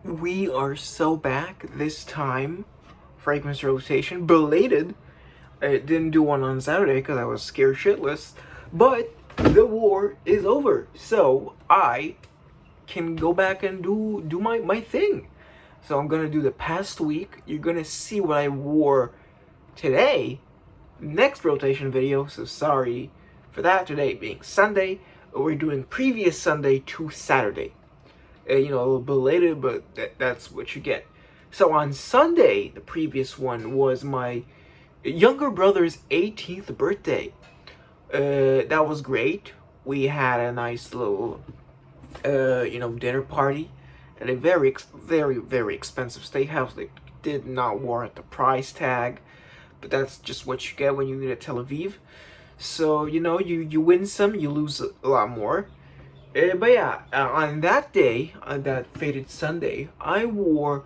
We are so back this time. Fragrance rotation, belated. I didn't do one on Saturday because I was scared shitless. But the war is over, so I can go back and do my thing. So I'm gonna do the past week. You're gonna see what I wore today. Next rotation video. So sorry for that. Today being Sunday, we're doing previous Sunday to Saturday. A little belated, but that's what you get. So on Sunday, the previous one was my younger brother's 18th birthday. That was great. We had a nice little, dinner party at a very expensive steakhouse. They did not warrant the price tag, but that's just what you get when you live in Tel Aviv. So, you win some, you lose a lot more. But yeah, on that day, on that fated Sunday, I wore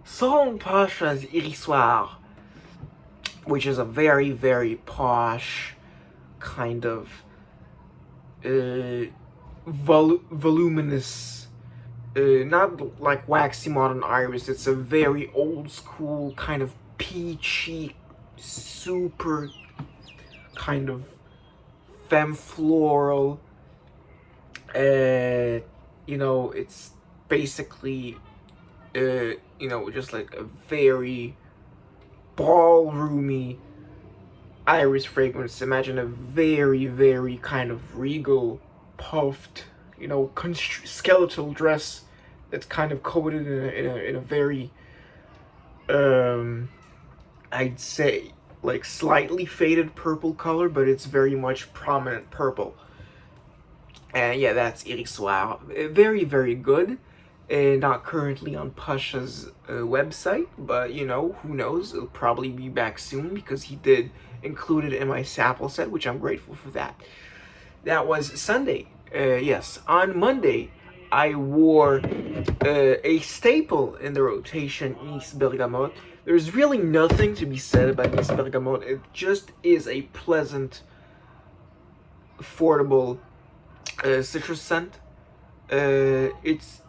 Santal's Irisoir, which is a very posh kind of voluminous, not like waxy modern iris. It's a very old school kind of peachy, super kind of femme floral. It's basically, just like a very ballroomy iris fragrance. Imagine a very kind of regal, puffed, skeletal dress that's kind of coated in a very, I'd say, like slightly faded purple color, but it's very much prominent purple. And yeah, that's Irisoir. Very good. Not currently on Pasha's website, but who knows? It'll probably be back soon because he did include it in my sample set, which I'm grateful for that. That was Sunday. Yes, on Monday, I wore a staple in the rotation, Nice Bergamote. There's really nothing to be said about Nice Bergamote. It just is a pleasant, affordable citrus scent. It's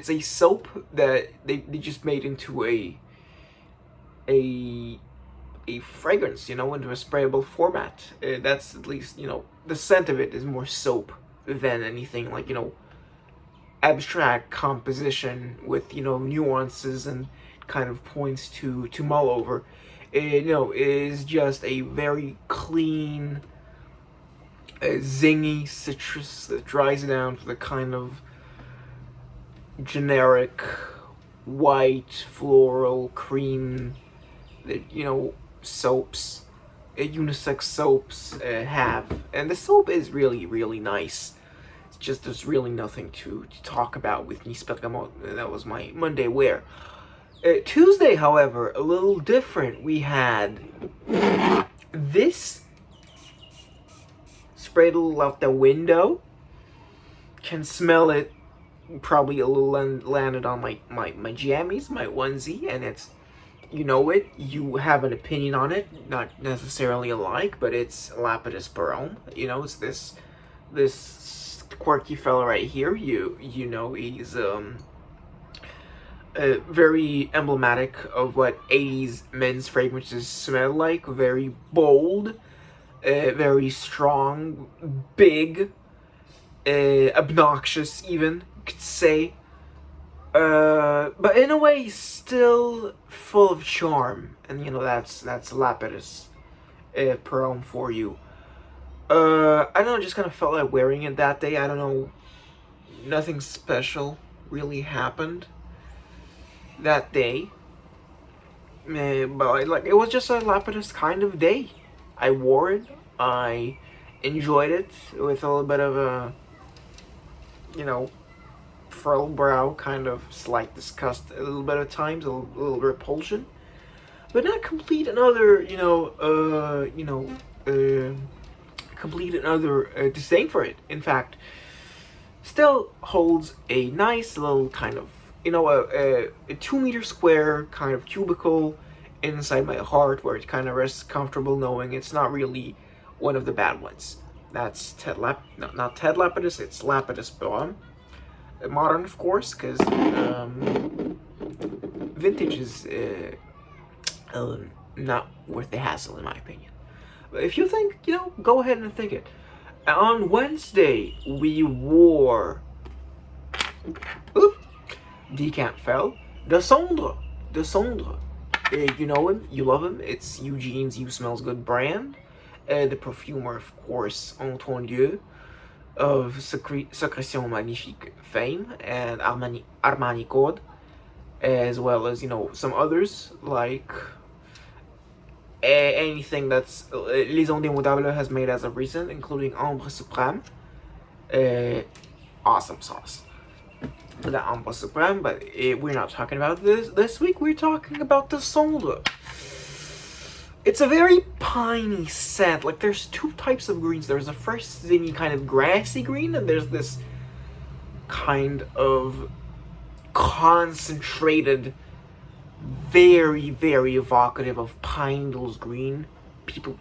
a soap that they just made into a fragrance, into a sprayable format. That's at least, the scent of it is more soap than anything like, abstract composition with, nuances and kind of points to mull over. It is just a very clean, zingy citrus that dries down to the kind of generic white floral cream that soaps, unisex soaps have. And the soap is really nice. It's just there's really nothing to talk about with Nice Bergamote. That was my Monday wear. Tuesday, however, a little different. We had this sprayed a little out the window. Can smell it. Probably a little landed on my jammies, my onesie, and it's, you have an opinion on it, not necessarily alike, but it's Lapidus per Homme. It's this quirky fella right here. He's very emblematic of what 80s men's fragrances smell like. Very bold, very strong, big, obnoxious even, could say. But in a way, still full of charm. And that's Lapidus per Homme for you. I don't know, just kind of felt like wearing it that day. I don't know, nothing special really happened that day. But it was just a Lapidus kind of day. I wore it. I enjoyed it with a little bit of a, furrowed brow, kind of slight disgust a little bit at times, a little repulsion, but not complete another, complete another disdain for it. In fact, still holds a nice little kind of, a 2 meter square kind of cubicle inside my heart where it kind of rests comfortable knowing it's not really one of the bad ones. That's not Ted Lapidus, it's Lapidus per Homme. Modern, of course, because vintage is not worth the hassle, in my opinion. But if you think, go ahead and think it. On Wednesday, we wore. Oop, decant fell. Des Cendres. Des Cendres. You know him, you love him. It's Eugene's You Smells Good brand. The perfumer, of course, Entre, Deux, of Secrétion Magnifique fame and Armani Code, as well as, some others like anything that's Les Indémodables has made as of recent, including Ombre Suprême. Awesome sauce. The Ombre Suprême, but we're not talking about this week. We're talking about the Cendres. It's a very piney scent. Like, there's two types of greens. There's a first zingy kind of grassy green, and there's this kind of concentrated, very, very evocative of pine needles green. People,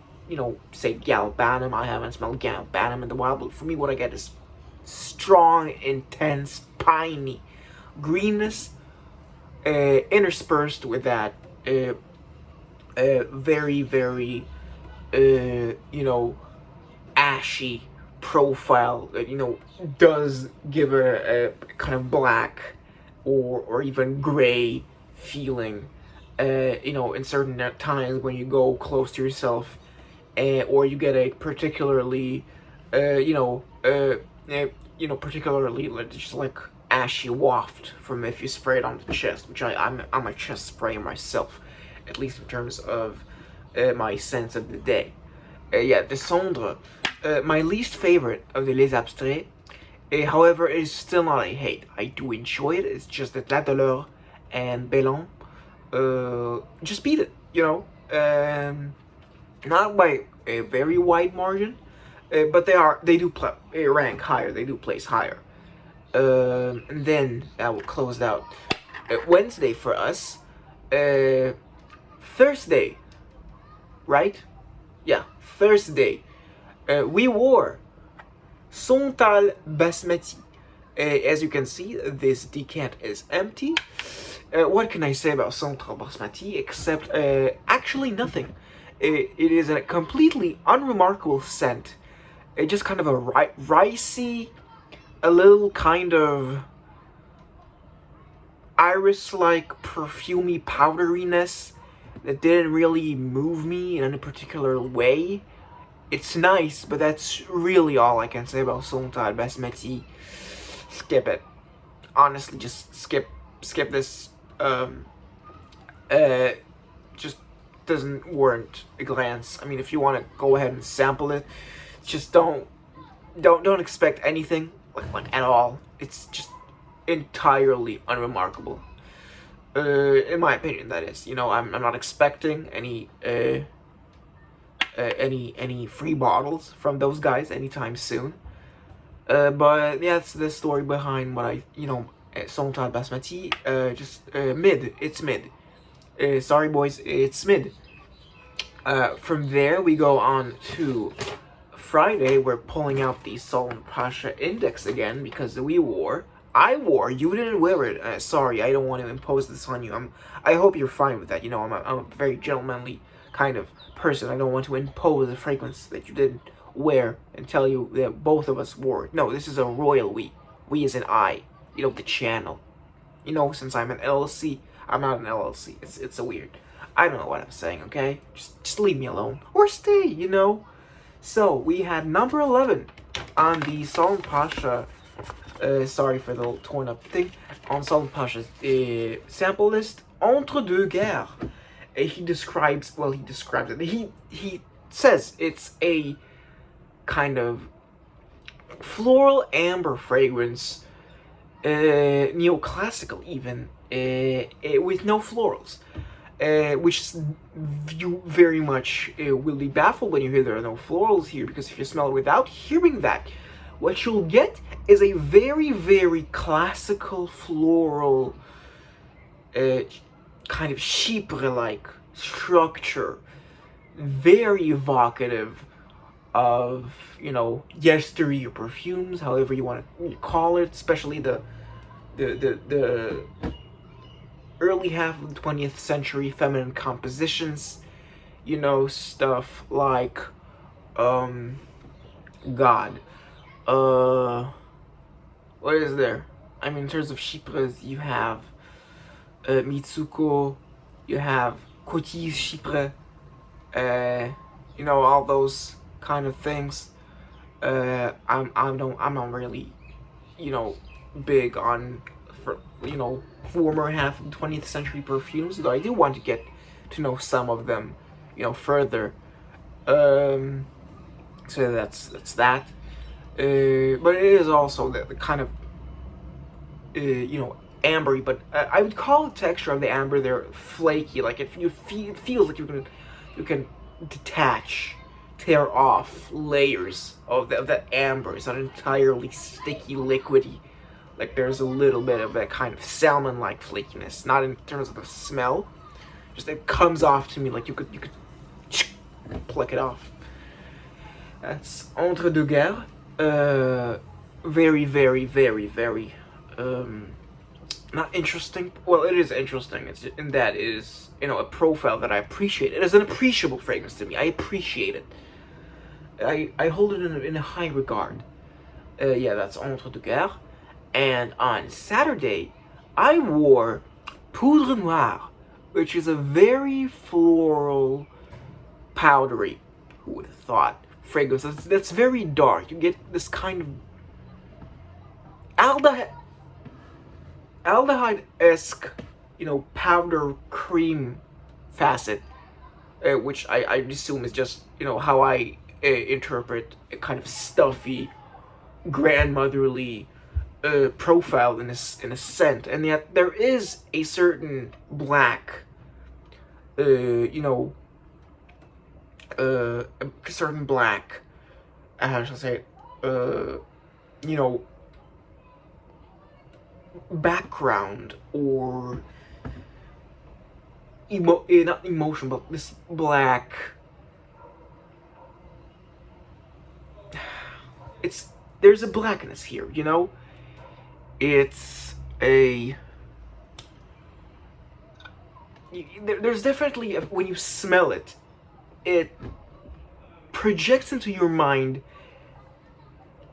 say galbanum. I haven't smelled galbanum in the wild, but for me, what I get is strong, intense, piney greenness, interspersed with that very, very, ashy profile that, does give a kind of black or even gray feeling, in certain times when you go close to yourself, or you get a particularly, particularly just like ashy waft from if you spray it on the chest, which I'm a chest sprayer myself, at least in terms of my sense of the day. Des Cendres, my least favorite of the Les Abstraits. However, it is still not a hate. I do enjoy it. It's just that La Douleur and Bellon just beat it, not by a very wide margin, but they do rank higher. They do place higher. And then I will close out Wednesday for us. Thursday, right? Yeah, Thursday. We wore Santal Basmati. As you can see, this decant is empty. What can I say about Santal Basmati except actually nothing? It is a completely unremarkable scent. It's just kind of a ricey, a little kind of iris-like perfumey powderiness that didn't really move me in any particular way. It's nice, but that's really all I can say about Santal Basmati. Skip it. Honestly, just skip this. Just doesn't warrant a glance. I mean, if you want to go ahead and sample it, just don't expect anything like at all. It's just entirely unremarkable. In my opinion, that is. I'm not expecting any free bottles from those guys anytime soon. But yeah, that's the story behind what I Santal Basmati. Mid. It's mid. Sorry, boys, it's mid. From there, we go on to Friday. We're pulling out the Solon Pasha Index again because I wore. You didn't wear it. Sorry, I don't want to impose this on you. I hope you're fine with that. I'm a very gentlemanly kind of person. I don't want to impose a fragrance that you didn't wear and tell you that both of us wore it. No, this is a royal we. We as an I. The channel. Since I'm an LLC, I'm not an LLC. It's a weird. I don't know what I'm saying, okay? Just leave me alone. Or stay, So, we had number 11 on the Solon Pasha, sorry for the little torn up thing, on Solon Pasha's sample list, Entre Deux, Guerres. He describes it. He says it's a kind of floral amber fragrance, neoclassical even, with no florals, which you very much will be baffled when you hear there are no florals here, because if you smell it without hearing that, what you'll get is a very, very classical floral, kind of chypre-like structure, very evocative of, yesteryear perfumes, however you want to call it, especially the the early half of the 20th century feminine compositions, you know, stuff like God, what is there? I mean, in terms of Chypres, you have Mitsuko, you have Cotis Chypre, you know, all those kind of things. I'm not really, you know, big on, you know, former half of the 20th century perfumes, though I do want to get to know some of them, you know, further. So that's that. But it is also the kind of, you know, ambery, but I would call the texture of the amber there flaky. Like it feels like you can detach, tear off layers of that amber. It's not entirely sticky, liquidy. Like there's a little bit of that kind of salmon-like flakiness. Not in terms of the smell, just it comes off to me like you could pluck it off. That's Entre, Deux, Guerres. Very, very, very, very. Not interesting. Well, it is interesting. It's in that it is, you know, a profile that I appreciate. It is an appreciable fragrance to me. I appreciate it. I hold it in a high regard. Yeah, that's Entre, Deux, Guerres. And on Saturday, I wore Poudre Noire, which is a very floral, powdery, who would have thought, fragrance that's very dark. You get this kind of aldehyde-esque, you know, powder cream facet, which I assume is just, you know, how I interpret a kind of stuffy, grandmotherly profile in a scent, and yet there is a certain black, you know, a certain black, how shall I say it, you know, background or not emotion, but this black. There's a blackness here, you know. It's a. There's definitely when you smell it, it projects into your mind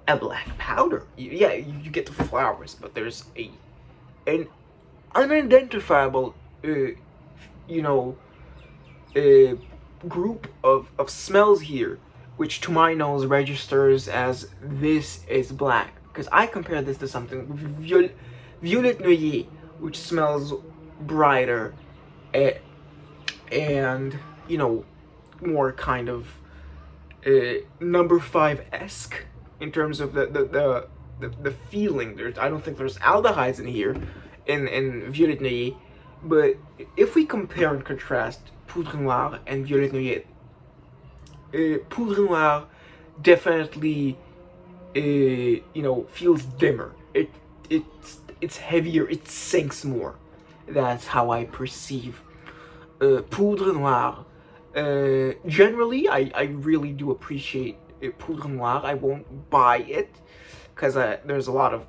a black powder. Yeah, you get the flowers, but there's an unidentifiable, you know, group of smells here, which to my nose registers as this is black. Because I compare this to something, Violet Noyer, which smells brighter, and, you know, more kind of number 5-esque in terms of the feeling. I don't think there's aldehydes in here, in Violet Noyer, but if we compare and contrast Poudre Noire and Violet Noyer, Poudre Noire definitely, you know, feels dimmer. It's heavier. It sinks more. That's how I perceive Poudre Noire. Generally, I really do appreciate Poudre Noire. I won't buy it because there's a lot of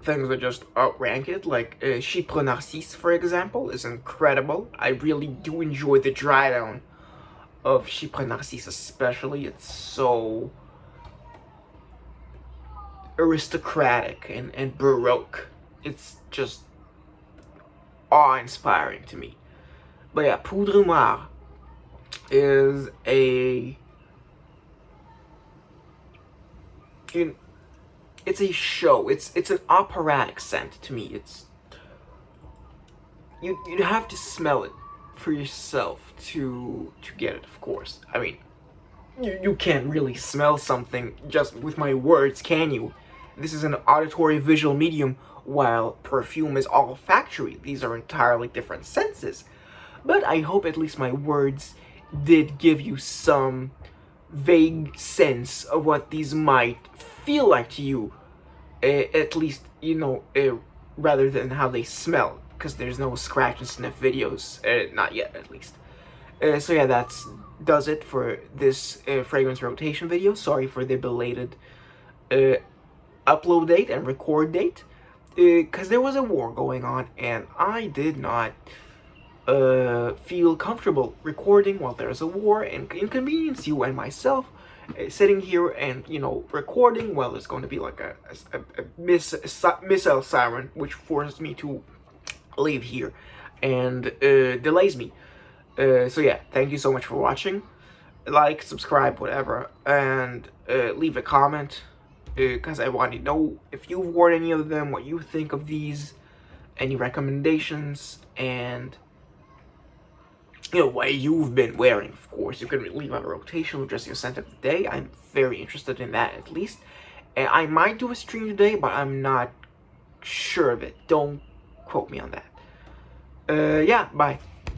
things that just outrank it. Like Chypre Narcisse, for example, is incredible. I really do enjoy the dry down of Chypre Narcisse, especially. It's so aristocratic and baroque. It's just awe-inspiring to me. But yeah, Poudre Noire is it's a show. It's an operatic scent to me. It's you'd have to smell it for yourself to get it, of course. I mean, you can't really smell something just with my words, can you? This is an auditory visual medium, while perfume is olfactory. These are entirely different senses. But I hope at least my words did give you some vague sense of what these might feel like to you. At least, you know, rather than how they smell. Because there's no scratch and sniff videos. Not yet, at least. So yeah, does it for this fragrance rotation video. Sorry for the belated upload date and record date. because there was a war going on, and I did not feel comfortable recording while there's a war and inconvenience you and myself sitting here and, you know, recording while there's going to be like a missile siren, which forces me to leave here and delays me. So yeah, thank you so much for watching. Like, subscribe, whatever, and leave a comment, because I want to know if you've worn any of them, what you think of these, any recommendations, and you know, what you've been wearing. Of course, you can leave a rotation with just your scent of the day. I'm very interested in that, at least. And I might do a stream today, but I'm not sure of it. Don't quote me on that. Yeah, bye.